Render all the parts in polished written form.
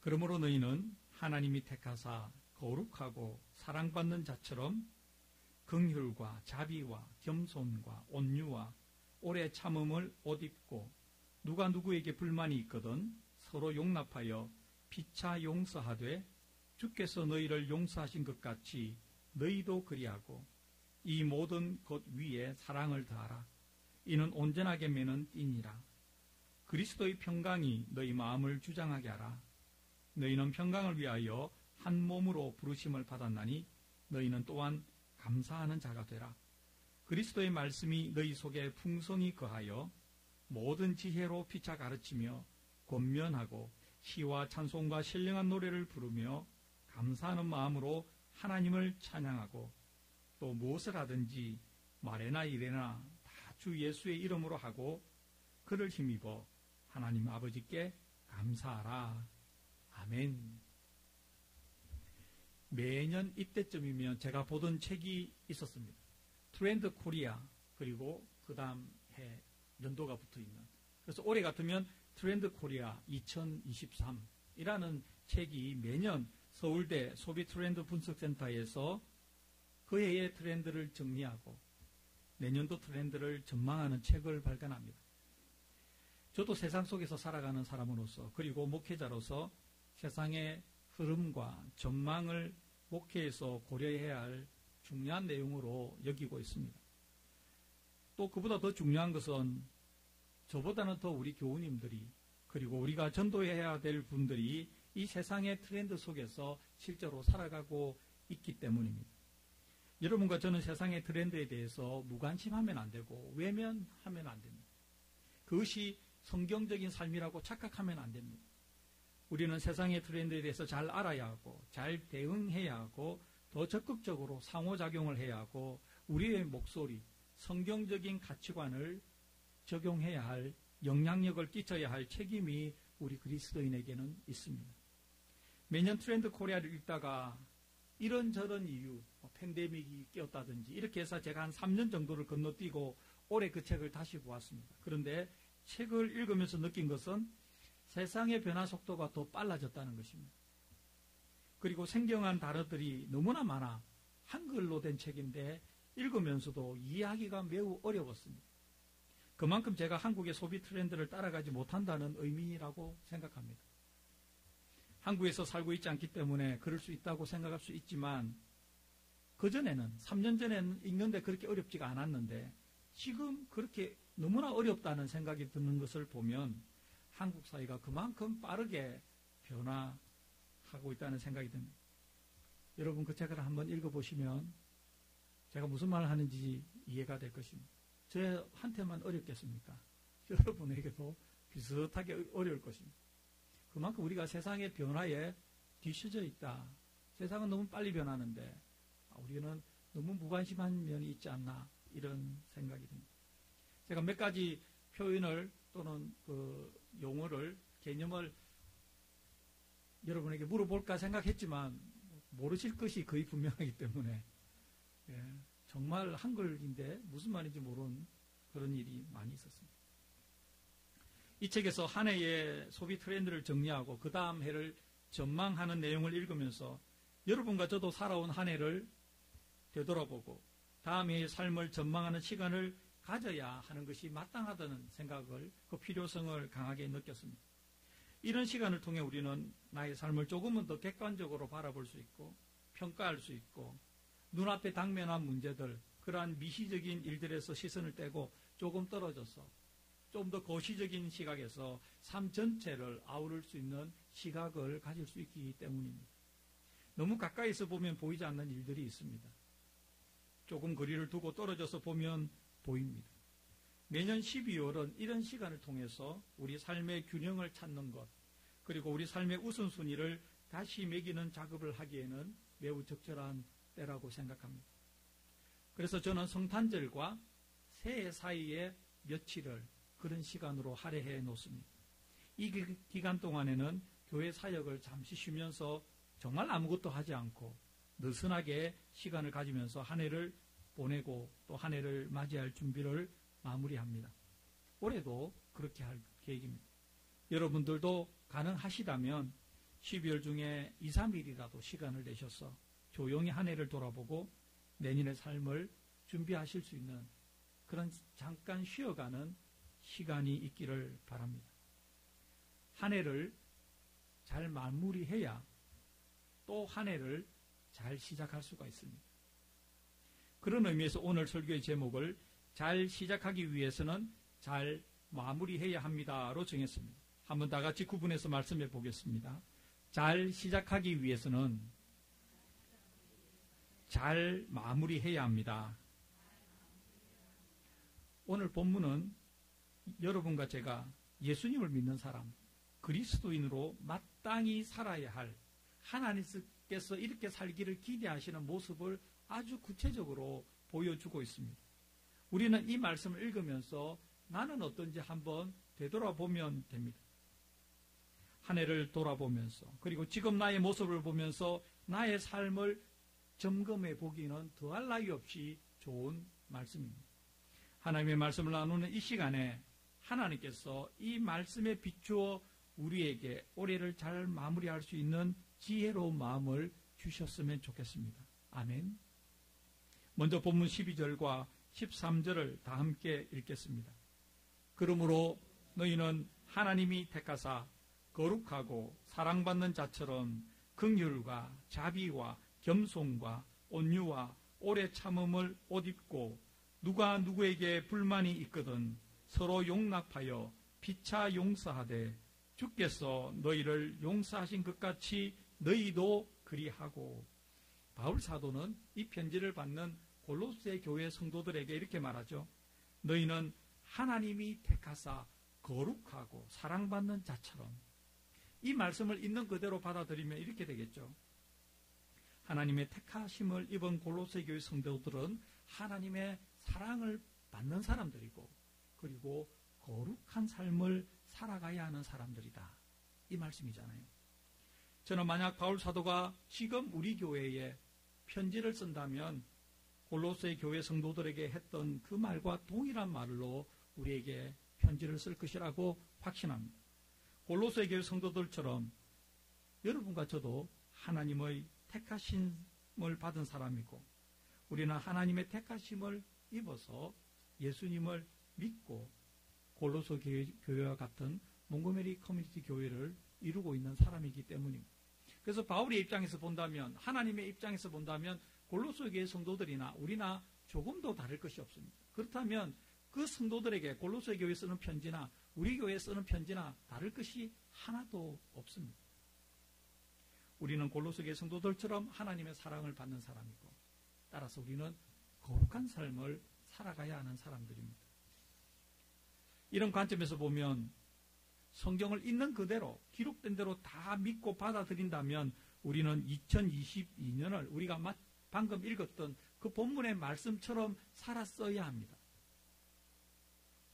그러므로 너희는 하나님이 택하사 거룩하고 사랑받는 자처럼 긍휼과 자비와 겸손과 온유와 오래 참음을 옷 입고 누가 누구에게 불만이 있거든 서로 용납하여 피차 용서하되 주께서 너희를 용서하신 것 같이 너희도 그리하고 이 모든 것 위에 사랑을 더하라. 이는 온전하게 매는 띠니라. 그리스도의 평강이 너희 마음을 주장하게 하라. 너희는 평강을 위하여 한 몸으로 부르심을 받았나니 너희는 또한 감사하는 자가 되라. 그리스도의 말씀이 너희 속에 풍성히 거하여 모든 지혜로 피차 가르치며 권면하고 시와 찬송과 신령한 노래를 부르며 감사하는 마음으로 하나님을 찬양하고 또 무엇을 하든지 말에나 일에나 다 주 예수의 이름으로 하고 그를 힘입어 하나님 아버지께 감사하라. 아멘. 매년 이때쯤이면 제가 보던 책이 있었습니다. 트렌드 코리아, 그리고 그 다음 해 연도가 붙어 있는. 그래서 올해 같으면 트렌드 코리아 2023이라는 책이 매년 서울대 소비 트렌드 분석센터에서 그 해의 트렌드를 정리하고 내년도 트렌드를 전망하는 책을 발간합니다. 저도 세상 속에서 살아가는 사람으로서 그리고 목회자로서 세상의 흐름과 전망을 목회에서 고려해야 할 중요한 내용으로 여기고 있습니다. 또 그보다 더 중요한 것은 저보다는 더 우리 교우님들이 그리고 우리가 전도해야 될 분들이 이 세상의 트렌드 속에서 실제로 살아가고 있기 때문입니다. 여러분과 저는 세상의 트렌드에 대해서 무관심하면 안 되고 외면하면 안 됩니다. 그것이 성경적인 삶이라고 착각하면 안 됩니다. 우리는 세상의 트렌드에 대해서 잘 알아야 하고 잘 대응해야 하고 더 적극적으로 상호작용을 해야 하고 우리의 목소리, 성경적인 가치관을 적용해야 할 영향력을 끼쳐야 할 책임이 우리 그리스도인에게는 있습니다. 매년 트렌드 코리아를 읽다가 이런저런 이유, 팬데믹이 끼었다든지 이렇게 해서 제가 한 3년 정도를 건너뛰고 올해 그 책을 다시 보았습니다. 그런데 책을 읽으면서 느낀 것은 세상의 변화 속도가 더 빨라졌다는 것입니다. 그리고 생경한 단어들이 너무나 많아 한글로 된 책인데 읽으면서도 이해하기가 매우 어려웠습니다. 그만큼 제가 한국의 소비 트렌드를 따라가지 못한다는 의미라고 생각합니다. 한국에서 살고 있지 않기 때문에 그럴 수 있다고 생각할 수 있지만 그전에는 3년 전에는 읽는데 그렇게 어렵지가 않았는데 지금 그렇게 너무나 어렵다는 생각이 드는 것을 보면 한국 사회가 그만큼 빠르게 변화하고 있다는 생각이 듭니다. 여러분 그 책을 한번 읽어보시면 제가 무슨 말을 하는지 이해가 될 것입니다. 저한테만 어렵겠습니까? 여러분에게도 비슷하게 어려울 것입니다. 그만큼 우리가 세상의 변화에 뒤처져 있다. 세상은 너무 빨리 변하는데 우리는 너무 무관심한 면이 있지 않나 이런 생각이 듭니다. 제가 몇 가지 표현을 또는 그 용어를 개념을 여러분에게 물어볼까 생각했지만 모르실 것이 거의 분명하기 때문에 정말 한글인데 무슨 말인지 모르는 그런 일이 많이 있었습니다. 이 책에서 한 해의 소비 트렌드를 정리하고 그 다음 해를 전망하는 내용을 읽으면서 여러분과 저도 살아온 한 해를 되돌아보고 다음 해의 삶을 전망하는 시간을 가져야 하는 것이 마땅하다는 생각을, 그 필요성을 강하게 느꼈습니다. 이런 시간을 통해 우리는 나의 삶을 조금은 더 객관적으로 바라볼 수 있고 평가할 수 있고 눈앞에 당면한 문제들, 그러한 미시적인 일들에서 시선을 떼고 조금 떨어져서 좀 더 거시적인 시각에서 삶 전체를 아우를 수 있는 시각을 가질 수 있기 때문입니다. 너무 가까이서 보면 보이지 않는 일들이 있습니다. 조금 거리를 두고 떨어져서 보면 보입니다. 매년 12월은 이런 시간을 통해서 우리 삶의 균형을 찾는 것, 그리고 우리 삶의 우선순위를 다시 매기는 작업을 하기에는 매우 적절한 때라고 생각합니다. 그래서 저는 성탄절과 새해 사이에 며칠을 그런 시간으로 할애해 놓습니다. 이 기간 동안에는 교회 사역을 잠시 쉬면서 정말 아무것도 하지 않고 느슨하게 시간을 가지면서 한 해를 보내고 또 한 해를 맞이할 준비를 마무리합니다. 올해도 그렇게 할 계획입니다. 여러분들도 가능하시다면 12월 중에 2, 3일이라도 시간을 내셔서 조용히 한 해를 돌아보고 내년의 삶을 준비하실 수 있는 그런 잠깐 쉬어가는 시간이 있기를 바랍니다. 한 해를 잘 마무리해야 또 한 해를 잘 시작할 수가 있습니다. 그런 의미에서 오늘 설교의 제목을 잘 시작하기 위해서는 잘 마무리해야 합니다로 정했습니다. 한번 다 같이 구분해서 말씀해 보겠습니다. 잘 시작하기 위해서는 잘 마무리해야 합니다. 오늘 본문은 여러분과 제가 예수님을 믿는 사람, 그리스도인으로 마땅히 살아야 할 하나님께서 이렇게 살기를 기대하시는 모습을 아주 구체적으로 보여주고 있습니다. 우리는 이 말씀을 읽으면서 나는 어떤지 한번 되돌아보면 됩니다. 한 해를 돌아보면서 그리고 지금 나의 모습을 보면서 나의 삶을 점검해 보기는 더할 나위 없이 좋은 말씀입니다. 하나님의 말씀을 나누는 이 시간에 하나님께서 이 말씀에 비추어 우리에게 올해를 잘 마무리할 수 있는 지혜로운 마음을 주셨으면 좋겠습니다. 아멘. 먼저 본문 12절과 13절을 다 함께 읽겠습니다. 그러므로 너희는 하나님이 택하사 거룩하고 사랑받는 자처럼 긍휼과 자비와 겸손과 온유와 오래 참음을 옷 입고 누가 누구에게 불만이 있거든 서로 용납하여 피차 용서하되 주께서 너희를 용서하신 것 같이 너희도 그리하고. 바울 사도는 이 편지를 받는 골로새 교회 성도들에게 이렇게 말하죠. 너희는 하나님이 택하사 거룩하고 사랑받는 자처럼. 이 말씀을 있는 그대로 받아들이면 이렇게 되겠죠. 하나님의 택하심을 입은 골로새 교회 성도들은 하나님의 사랑을 받는 사람들이고 그리고 거룩한 삶을 살아가야 하는 사람들이다. 이 말씀이잖아요. 저는 만약 바울 사도가 지금 우리 교회에 편지를 쓴다면 골로새 교회 성도들에게 했던 그 말과 동일한 말로 우리에게 편지를 쓸 것이라고 확신합니다. 골로새 교회 성도들처럼 여러분과 저도 하나님의 택하심을 받은 사람이고 우리는 하나님의 택하심을 입어서 예수님을 믿고 골로새 교회와 같은 몽고메리 커뮤니티 교회를 이루고 있는 사람이기 때문입니다. 그래서 바울의 입장에서 본다면 하나님의 입장에서 본다면 골로새 교회 성도들이나 우리나 조금도 다를 것이 없습니다. 그렇다면 그 성도들에게 골로새 교회에 쓰는 편지나 우리 교회에 쓰는 편지나 다를 것이 하나도 없습니다. 우리는 골로새 교회 성도들처럼 하나님의 사랑을 받는 사람이고 따라서 우리는 거룩한 삶을 살아가야 하는 사람들입니다. 이런 관점에서 보면 성경을 있는 그대로 기록된 대로 다 믿고 받아들인다면 우리는 2022년을 우리가 방금 읽었던 그 본문의 말씀처럼 살았어야 합니다.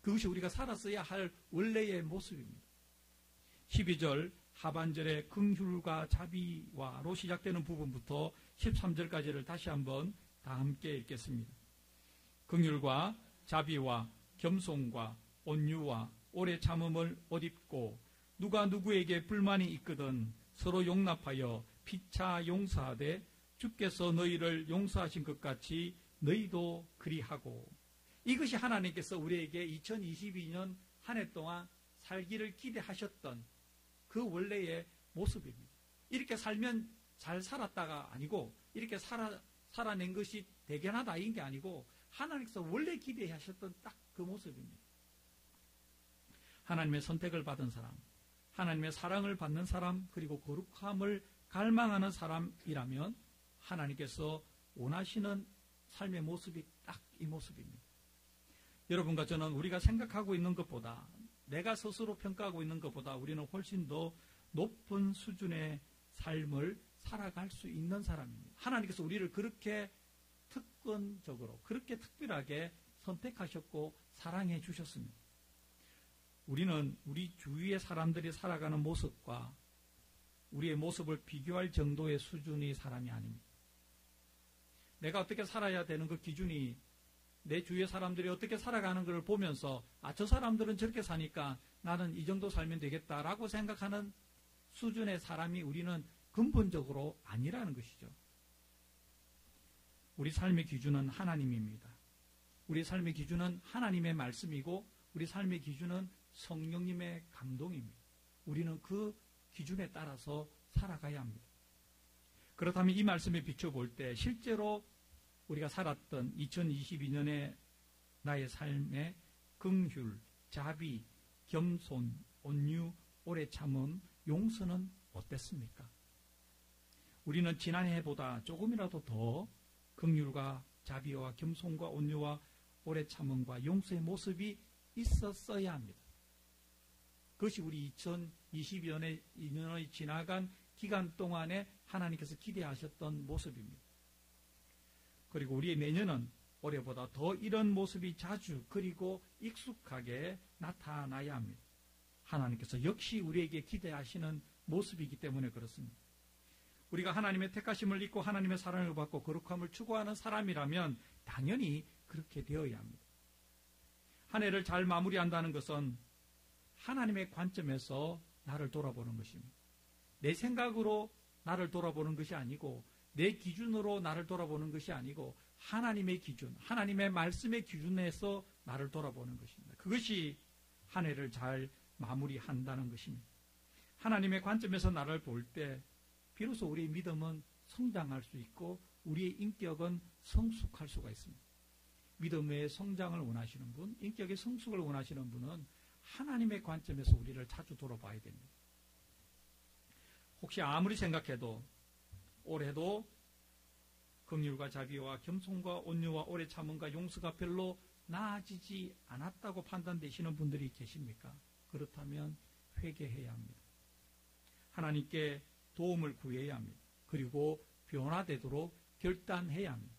그것이 우리가 살았어야 할 원래의 모습입니다. 12절 하반절에 긍휼과 자비와로 시작되는 부분부터 13절까지를 다시 한번 다 함께 읽겠습니다. 긍휼과 자비와 겸손과 온유와 오래 참음을 옷 입고 누가 누구에게 불만이 있거든 서로 용납하여 피차 용서하되 주께서 너희를 용서하신 것 같이 너희도 그리하고. 이것이 하나님께서 우리에게 2022년 한 해 동안 살기를 기대하셨던 그 원래의 모습입니다. 이렇게 살면 잘 살았다가 아니고 이렇게 살아낸 것이 대견하다 이런 게 아니고 하나님께서 원래 기대하셨던 딱 그 모습입니다. 하나님의 선택을 받은 사람, 하나님의 사랑을 받는 사람, 그리고 거룩함을 갈망하는 사람이라면 하나님께서 원하시는 삶의 모습이 딱 이 모습입니다. 여러분과 저는 우리가 생각하고 있는 것보다 내가 스스로 평가하고 있는 것보다 우리는 훨씬 더 높은 수준의 삶을 살아갈 수 있는 사람입니다. 하나님께서 우리를 그렇게 특권적으로 그렇게 특별하게 선택하셨고 사랑해 주셨습니다. 우리는 우리 주위의 사람들이 살아가는 모습과 우리의 모습을 비교할 정도의 수준의 사람이 아닙니다. 내가 어떻게 살아야 되는 그 기준이 내 주위의 사람들이 어떻게 살아가는 것을 보면서 저 사람들은 저렇게 사니까 나는 이 정도 살면 되겠다라고 생각하는 수준의 사람이 우리는 근본적으로 아니라는 것이죠. 우리 삶의 기준은 하나님입니다. 우리 삶의 기준은 하나님의 말씀이고 우리 삶의 기준은 성령님의 감동입니다. 우리는 그 기준에 따라서 살아가야 합니다. 그렇다면 이 말씀에 비춰볼 때 실제로 우리가 살았던 2022년의 나의 삶의 긍휼, 자비, 겸손, 온유, 오래 참음, 용서는 어땠습니까? 우리는 지난해보다 조금이라도 더 긍휼과 자비와 겸손과 온유와 오래 참음과 용서의 모습이 있었어야 합니다. 그것이 우리 2022년의 지나간 기간 동안에 하나님께서 기대하셨던 모습입니다. 그리고 우리의 내년은 올해보다 더 이런 모습이 자주 그리고 익숙하게 나타나야 합니다. 하나님께서 역시 우리에게 기대하시는 모습이기 때문에 그렇습니다. 우리가 하나님의 택하심을 잊고 하나님의 사랑을 받고 거룩함을 추구하는 사람이라면 당연히 그렇게 되어야 합니다. 한 해를 잘 마무리한다는 것은 하나님의 관점에서 나를 돌아보는 것입니다. 내 생각으로 나를 돌아보는 것이 아니고 내 기준으로 나를 돌아보는 것이 아니고 하나님의 기준, 하나님의 말씀의 기준에서 나를 돌아보는 것입니다. 그것이 한 해를 잘 마무리한다는 것입니다. 하나님의 관점에서 나를 볼 때 비로소 우리의 믿음은 성장할 수 있고 우리의 인격은 성숙할 수가 있습니다. 믿음의 성장을 원하시는 분, 인격의 성숙을 원하시는 분은 하나님의 관점에서 우리를 자주 돌아봐야 됩니다. 혹시 아무리 생각해도 올해도 긍휼과 자비와 겸손과 온유와 오래 참음과 용서가 별로 나아지지 않았다고 판단되시는 분들이 계십니까? 그렇다면 회개해야 합니다. 하나님께 도움을 구해야 합니다. 그리고 변화되도록 결단해야 합니다.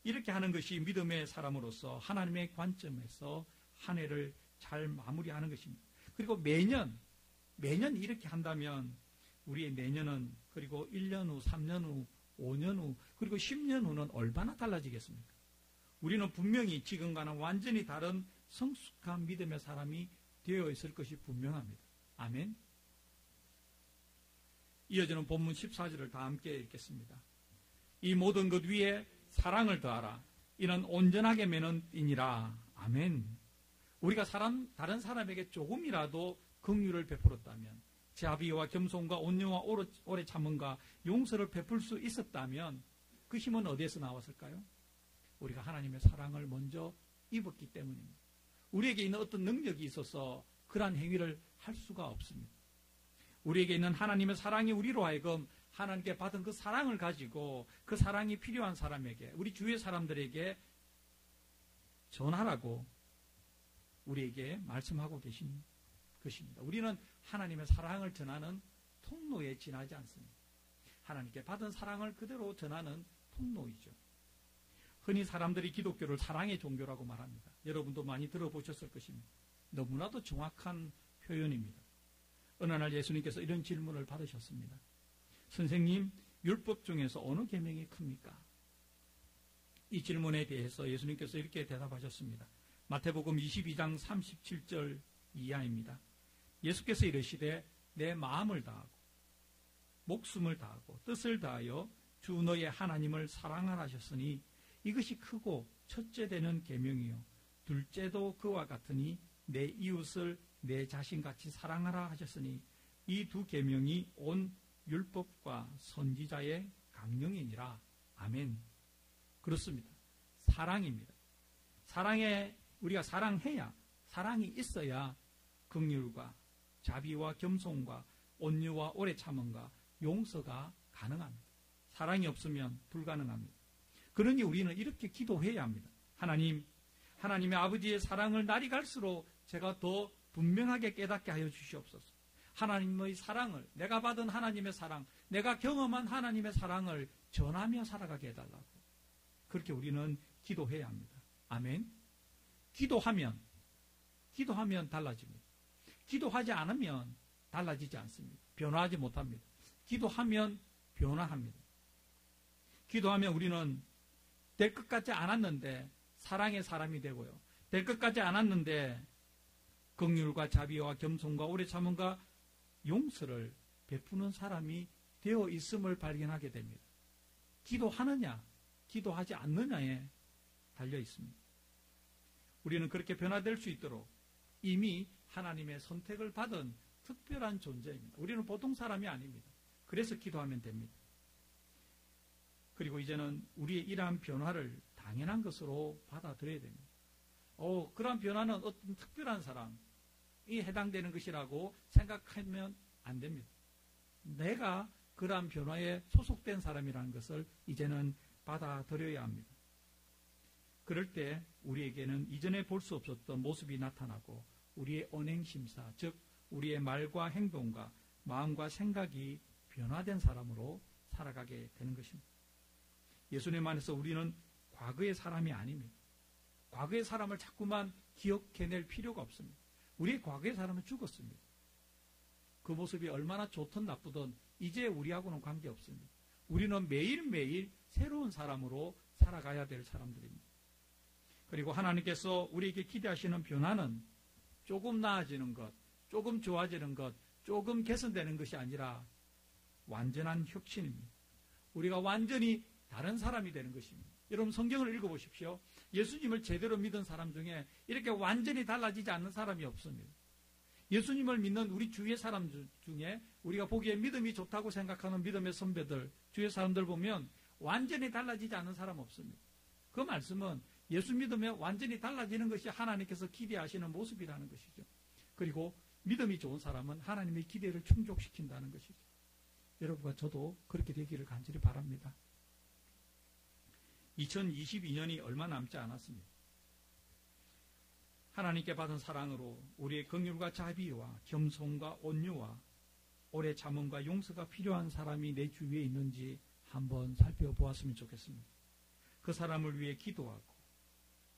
이렇게 하는 것이 믿음의 사람으로서 하나님의 관점에서 한 해를 잘 마무리하는 것입니다. 그리고 매년 이렇게 한다면 우리의 내년은 그리고 1년 후, 3년 후, 5년 후, 그리고 10년 후는 얼마나 달라지겠습니까? 우리는 분명히 지금과는 완전히 다른 성숙한 믿음의 사람이 되어 있을 것이 분명합니다. 아멘. 이어지는 본문 14절을 다 함께 읽겠습니다. 이 모든 것 위에 사랑을 더하라. 이는 온전하게 매는 띠니라. 아멘. 우리가 다른 사람에게 조금이라도 긍휼을 베풀었다면, 자비와 겸손과 온유와 오래 참음과 용서를 베풀 수 있었다면 그 힘은 어디에서 나왔을까요? 우리가 하나님의 사랑을 먼저 입었기 때문입니다. 우리에게 있는 어떤 능력이 있어서 그러한 행위를 할 수가 없습니다. 우리에게 있는 하나님의 사랑이 우리로 하여금 하나님께 받은 그 사랑을 가지고 그 사랑이 필요한 사람에게, 우리 주위의 사람들에게 전하라고 우리에게 말씀하고 계신 것입니다. 우리는 하나님의 사랑을 전하는 통로에 지나지 않습니다. 하나님께 받은 사랑을 그대로 전하는 통로이죠. 흔히 사람들이 기독교를 사랑의 종교라고 말합니다. 여러분도 많이 들어보셨을 것입니다. 너무나도 정확한 표현입니다. 어느 날 예수님께서 이런 질문을 받으셨습니다. 선생님, 율법 중에서 어느 계명이 큽니까? 이 질문에 대해서 예수님께서 이렇게 대답하셨습니다. 마태복음 22장 37절 이하입니다. 예수께서 이르시되 내 마음을 다하고 목숨을 다하고 뜻을 다하여 주 너의 하나님을 사랑하라 하셨으니 이것이 크고 첫째 되는 계명이요 둘째도 그와 같으니 내 이웃을 내 자신같이 사랑하라 하셨으니 이 두 계명이 온 율법과 선지자의 강령이니라. 아멘. 그렇습니다. 사랑입니다. 우리가 사랑해야, 사랑이 있어야 긍휼과 자비와 겸손과 온유와 오래 참음과 용서가 가능합니다. 사랑이 없으면 불가능합니다. 그러니 우리는 이렇게 기도해야 합니다. 하나님의 아버지의 사랑을 날이 갈수록 제가 더 분명하게 깨닫게 하여 주시옵소서. 하나님의 사랑을, 내가 받은 하나님의 사랑, 내가 경험한 하나님의 사랑을 전하며 살아가게 해달라고. 그렇게 우리는 기도해야 합니다. 아멘. 기도하면 달라집니다. 기도하지 않으면 달라지지 않습니다. 변화하지 못합니다. 기도하면 변화합니다. 기도하면 우리는 될 것 같지 않았는데 사랑의 사람이 되고요. 될 것 같지 않았는데 긍휼과 자비와 겸손과 오래 참음과 용서를 베푸는 사람이 되어 있음을 발견하게 됩니다. 기도하느냐, 기도하지 않느냐에 달려 있습니다. 우리는 그렇게 변화될 수 있도록 이미 하나님의 선택을 받은 특별한 존재입니다. 우리는 보통 사람이 아닙니다. 그래서 기도하면 됩니다. 그리고 이제는 우리의 이러한 변화를 당연한 것으로 받아들여야 됩니다. 그러한 변화는 어떤 특별한 사람이 해당되는 것이라고 생각하면 안 됩니다. 내가 그러한 변화에 소속된 사람이라는 것을 이제는 받아들여야 합니다. 그럴 때 우리에게는 이전에 볼 수 없었던 모습이 나타나고 우리의 언행심사, 즉 우리의 말과 행동과 마음과 생각이 변화된 사람으로 살아가게 되는 것입니다. 예수님 안에서 우리는 과거의 사람이 아닙니다. 과거의 사람을 자꾸만 기억해낼 필요가 없습니다. 우리의 과거의 사람은 죽었습니다. 그 모습이 얼마나 좋든 나쁘든 이제 우리하고는 관계없습니다. 우리는 매일매일 새로운 사람으로 살아가야 될 사람들입니다. 그리고 하나님께서 우리에게 기대하시는 변화는 조금 나아지는 것, 조금 좋아지는 것, 조금 개선되는 것이 아니라 완전한 혁신입니다. 우리가 완전히 다른 사람이 되는 것입니다. 여러분 성경을 읽어보십시오. 예수님을 제대로 믿은 사람 중에 이렇게 완전히 달라지지 않는 사람이 없습니다. 예수님을 믿는 우리 주위의 사람 중에 우리가 보기에 믿음이 좋다고 생각하는 믿음의 선배들, 주위의 사람들 보면 완전히 달라지지 않는 사람 없습니다. 그 말씀은 예수 믿으며 완전히 달라지는 것이 하나님께서 기대하시는 모습이라는 것이죠. 그리고 믿음이 좋은 사람은 하나님의 기대를 충족시킨다는 것이죠. 여러분과 저도 그렇게 되기를 간절히 바랍니다. 2022년이 얼마 남지 않았습니다. 하나님께 받은 사랑으로 우리의 긍휼과 자비와 겸손과 온유와 오래 참음과 용서가 필요한 사람이 내 주위에 있는지 한번 살펴보았으면 좋겠습니다. 그 사람을 위해 기도하고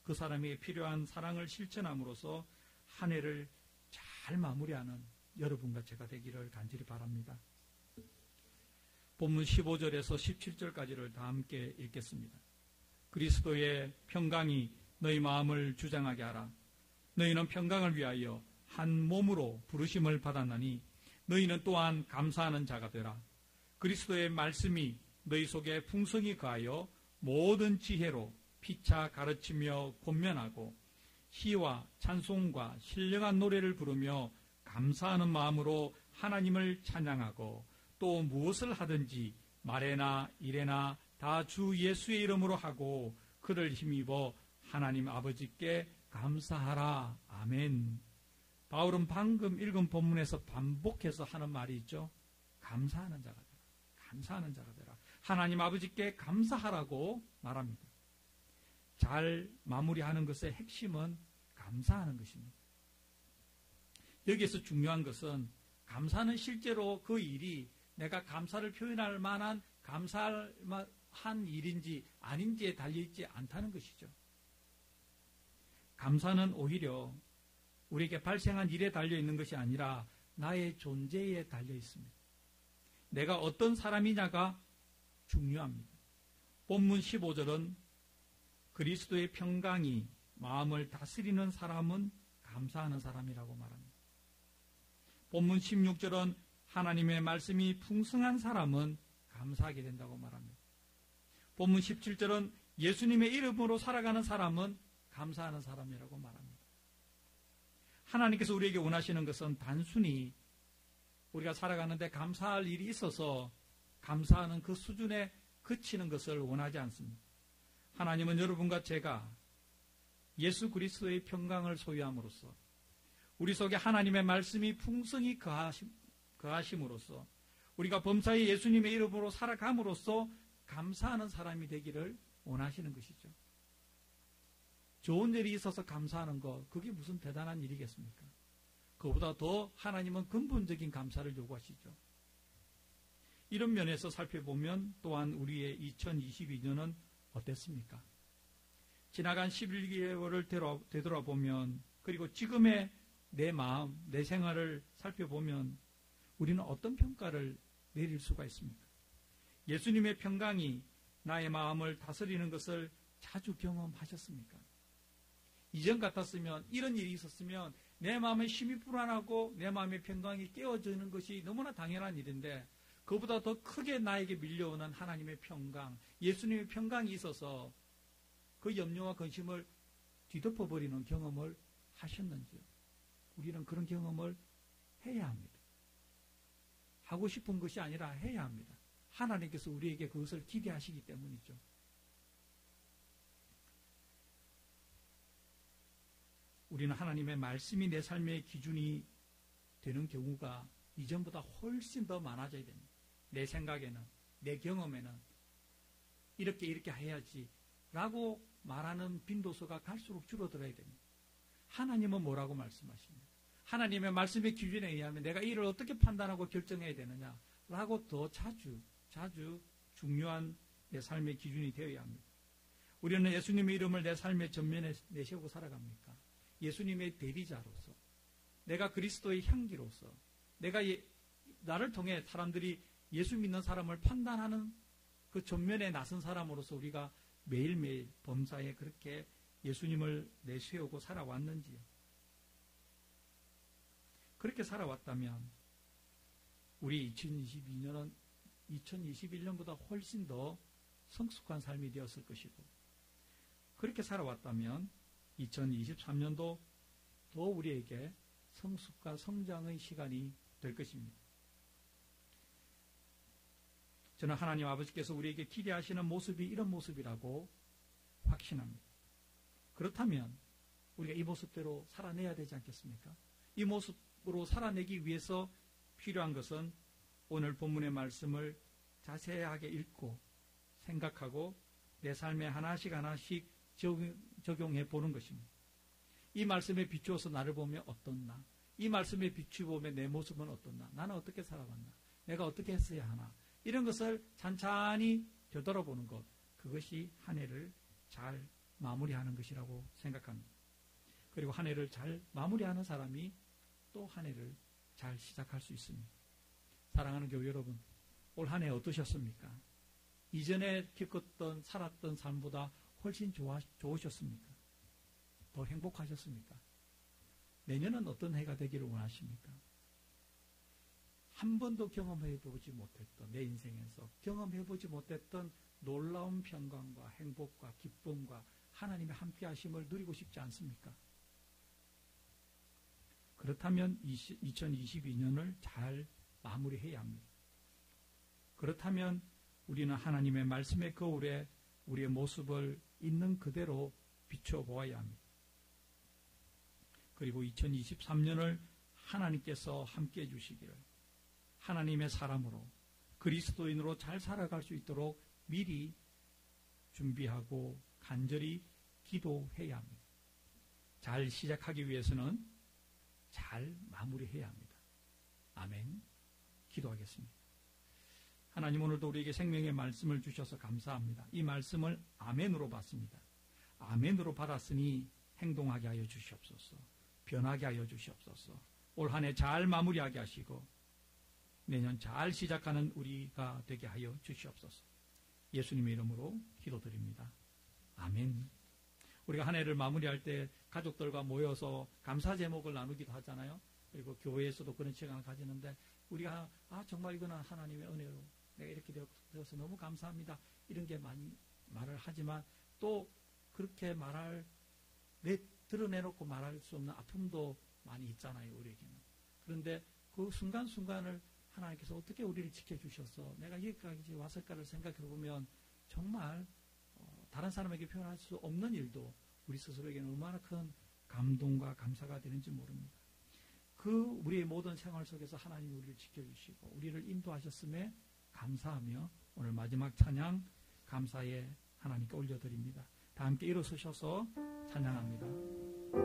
그 사람에게 필요한 사랑을 실천함으로써 한 해를 잘 마무리하는 여러분과 제가 되기를 간절히 바랍니다. 본문 15절에서 17절까지를 다 함께 읽겠습니다. 그리스도의 평강이 너희 마음을 주장하게 하라. 너희는 평강을 위하여 한 몸으로 부르심을 받았나니 너희는 또한 감사하는 자가 되라. 그리스도의 말씀이 너희 속에 풍성히 거하여 모든 지혜로 피차 가르치며 권면하고 시와 찬송과 신령한 노래를 부르며 감사하는 마음으로 하나님을 찬양하고 또 무엇을 하든지 말에나 일에나 다 주 예수의 이름으로 하고 그를 힘입어 하나님 아버지께 감사하라. 아멘. 바울은 방금 읽은 본문에서 반복해서 하는 말이 있죠. 감사하는 자가 되라. 감사하는 자가 되라. 하나님 아버지께 감사하라고 말합니다. 잘 마무리하는 것의 핵심은 감사하는 것입니다. 여기에서 중요한 것은 감사는 실제로 그 일이 내가 감사를 표현할 만한 감사한 일인지 아닌지에 달려있지 않다는 것이죠. 감사는 오히려 우리에게 발생한 일에 달려있는 것이 아니라 나의 존재에 달려있습니다. 내가 어떤 사람이냐가 중요합니다. 본문 15절은 그리스도의 평강이 마음을 다스리는 사람은 감사하는 사람이라고 말합니다. 본문 16절은 하나님의 말씀이 풍성한 사람은 감사하게 된다고 말합니다. 본문 17절은 예수님의 이름으로 살아가는 사람은 감사하는 사람이라고 말합니다. 하나님께서 우리에게 원하시는 것은 단순히 우리가 살아가는데 감사할 일이 있어서 감사하는 그 수준에 그치는 것을 원하지 않습니다. 하나님은 여러분과 제가 예수 그리스도의 평강을 소유함으로써 우리 속에 하나님의 말씀이 풍성히 거하심으로써 우리가 범사에 예수님의 이름으로 살아감으로써 감사하는 사람이 되기를 원하시는 것이죠. 좋은 일이 있어서 감사하는 것, 그게 무슨 대단한 일이겠습니까? 그보다 더 하나님은 근본적인 감사를 요구하시죠. 이런 면에서 살펴보면 또한 우리의 2022년은 어땠습니까? 지나간 11개월을 되돌아보면 그리고 지금의 내 마음, 내 생활을 살펴보면 우리는 어떤 평가를 내릴 수가 있습니까? 예수님의 평강이 나의 마음을 다스리는 것을 자주 경험하셨습니까? 이전 같았으면 이런 일이 있었으면 내 마음에 심히 불안하고 내 마음의 평강이 깨어지는 것이 너무나 당연한 일인데 그보다 더 크게 나에게 밀려오는 하나님의 평강, 예수님의 평강이 있어서 그 염려와 근심을 뒤덮어버리는 경험을 하셨는지요? 우리는 그런 경험을 해야 합니다. 하고 싶은 것이 아니라 해야 합니다. 하나님께서 우리에게 그것을 기대하시기 때문이죠. 우리는 하나님의 말씀이 내 삶의 기준이 되는 경우가 이전보다 훨씬 더 많아져야 됩니다. 내 생각에는, 내 경험에는 이렇게 해야지 라고 말하는 빈도수가 갈수록 줄어들어야 됩니다. 하나님은 뭐라고 말씀하십니까? 하나님의 말씀의 기준에 의하면 내가 이를 어떻게 판단하고 결정해야 되느냐 라고 더 자주 중요한 내 삶의 기준이 되어야 합니다. 우리는 예수님의 이름을 내 삶의 전면에 내세우고 살아갑니까? 예수님의 대리자로서, 내가 그리스도의 향기로서, 내가 나를 통해 사람들이 예수 믿는 사람을 판단하는 그 전면에 나선 사람으로서 우리가 매일매일 범사에 그렇게 예수님을 내세우고 살아왔는지요. 그렇게 살아왔다면 우리 2021년보다 훨씬 더 성숙한 삶이 되었을 것이고, 그렇게 살아왔다면 2023년도 더 우리에게 성숙과 성장의 시간이 될 것입니다. 저는 하나님 아버지께서 우리에게 기대하시는 모습이 이런 모습이라고 확신합니다. 그렇다면 우리가 이 모습대로 살아내야 되지 않겠습니까? 이 모습으로 살아내기 위해서 필요한 것은 오늘 본문의 말씀을 자세하게 읽고 생각하고 내 삶에 하나씩 적용해 보는 것입니다. 이 말씀에 비추어서 나를 보면 어떻나? 이 말씀에 비추어보면 내 모습은 어떻나? 나는 어떻게 살아왔나? 내가 어떻게 했어야 하나? 이런 것을 찬찬히 되돌아보는 것, 그것이 한 해를 잘 마무리하는 것이라고 생각합니다. 그리고 한 해를 잘 마무리하는 사람이 또 한 해를 잘 시작할 수 있습니다. 사랑하는 교회 여러분, 올 한 해 어떠셨습니까? 이전에 겪었던 살았던 삶보다 훨씬 좋으셨습니까? 더 행복하셨습니까? 내년은 어떤 해가 되기를 원하십니까? 한 번도 경험해보지 못했던, 내 인생에서 경험해보지 못했던 놀라운 평강과 행복과 기쁨과 하나님의 함께하심을 누리고 싶지 않습니까? 그렇다면 2022년을 잘 마무리해야 합니다. 그렇다면 우리는 하나님의 말씀의 거울에 우리의 모습을 있는 그대로 비춰보아야 합니다. 그리고 2023년을 하나님께서 함께해 주시기를, 하나님의 사람으로 그리스도인으로 잘 살아갈 수 있도록 미리 준비하고 간절히 기도해야 합니다. 잘 시작하기 위해서는 잘 마무리해야 합니다. 아멘. 기도하겠습니다. 하나님, 오늘도 우리에게 생명의 말씀을 주셔서 감사합니다. 이 말씀을 아멘으로 받습니다. 아멘으로 받았으니 행동하게 하여 주시옵소서. 변하게 하여 주시옵소서. 올 한 해 잘 마무리하게 하시고 내년 잘 시작하는 우리가 되게 하여 주시옵소서. 예수님의 이름으로 기도드립니다. 아멘. 우리가 한 해를 마무리할 때 가족들과 모여서 감사 제목을 나누기도 하잖아요. 그리고 교회에서도 그런 시간을 가지는데 우리가 정말 이거는 하나님의 은혜로 내가 이렇게 되어서 너무 감사합니다. 이런 게 많이 말을 하지만 또 그렇게 드러내놓고 말할 수 없는 아픔도 많이 있잖아요, 우리에게는. 그런데 그 순간순간을 하나님께서 어떻게 우리를 지켜주셔서 내가 여기까지 왔을까를 생각해보면 정말 다른 사람에게 표현할 수 없는 일도 우리 스스로에게는 얼마나 큰 감동과 감사가 되는지 모릅니다. 우리의 모든 생활 속에서 하나님이 우리를 지켜주시고 우리를 인도하셨음에 감사하며 오늘 마지막 찬양 감사에 하나님께 올려드립니다. 다 함께 일어서셔서 찬양합니다.